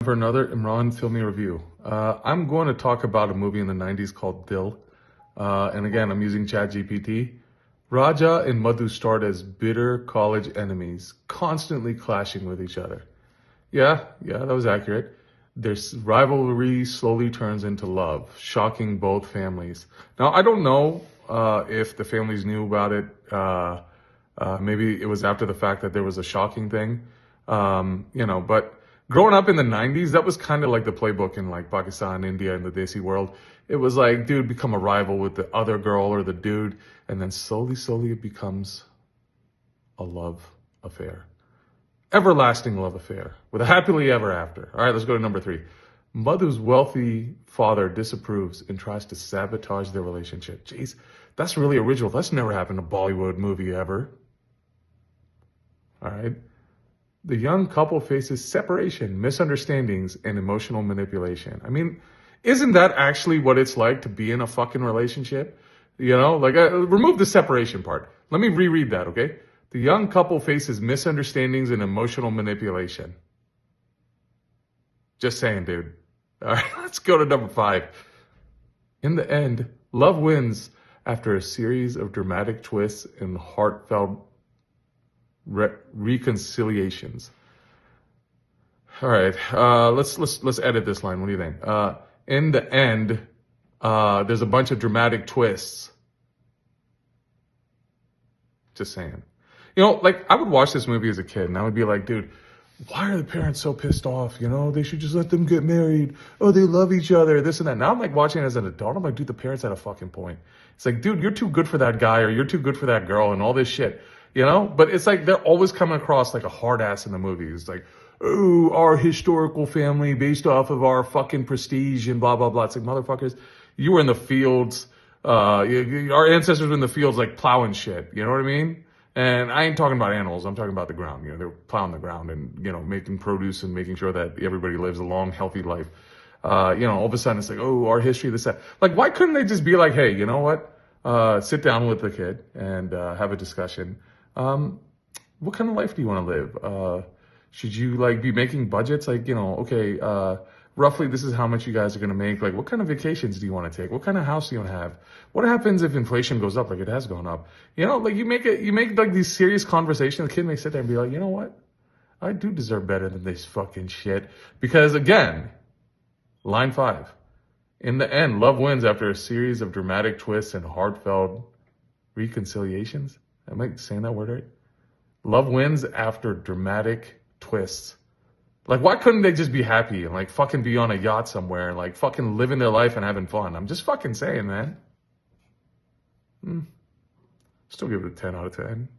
For another Imran filmy review. I'm going to talk about a movie in the 90s called Dil. And again, I'm using ChatGPT. Raja and Madhu start as bitter college enemies, constantly clashing with each other. Yeah, that was accurate. Their rivalry slowly turns into love, shocking both families. Now, I don't know if the families knew about it. Maybe it was after the fact that there was a shocking thing. But growing up in the 90s, that was kind of like the playbook in like Pakistan, India, and the Desi world. It was like, dude, become a rival with the other girl or the dude. And then slowly it becomes a love affair. Everlasting love affair with a happily ever after. All right, let's go to number 3. Madhu's wealthy father disapproves and tries to sabotage their relationship. Jeez, that's really original. That's never happened in a Bollywood movie ever. All right. The young couple faces separation, misunderstandings, and emotional manipulation. I mean, isn't that actually what it's like to be in a fucking relationship? Remove the separation part. Let me reread that, okay? The young couple faces misunderstandings and emotional manipulation. Just saying, dude. All right, let's go to number 5. In the end, love wins after a series of dramatic twists and heartfelt reconciliations. All right, let's edit this line. What do you think? In the end, there's a bunch of dramatic twists. Just saying. I would watch this movie as a kid and I would be like, dude, why are the parents so pissed off? They should just let them get married. Oh, they love each other, this and that. Now I'm like watching it as an adult. I'm like, dude, the parents had a fucking point. It's like, dude, you're too good for that guy or you're too good for that girl and all this shit, But it's like they're always coming across like a hard ass in the movies. It's like, oh, our historical family based off of our fucking prestige and blah, blah, blah. It's like, motherfuckers, you were in the fields. Our ancestors were in the fields like plowing shit. You know what I mean? And I ain't talking about animals. I'm talking about the ground. They're plowing the ground and, making produce and making sure that everybody lives a long, healthy life. All of a sudden it's like, oh, our history, this, that. Like, why couldn't they just be like, hey, you know what? Sit down with the kid and have a discussion. What kind of life do you want to live? Should you be making budgets? Roughly this is how much you guys are going to make. Like, what kind of vacations do you want to take? What kind of house do you want to have? What happens if inflation goes up like it has gone up? You make like these serious conversations. The kid may sit there and be like, you know what? I do deserve better than this fucking shit. Because again, line 5, in the end, love wins after a series of dramatic twists and heartfelt reconciliations. Am I saying that word right? Love wins after dramatic twists. Like, why couldn't they just be happy and fucking be on a yacht somewhere and fucking living their life and having fun? I'm just fucking saying, man. Still give it a 10 out of 10.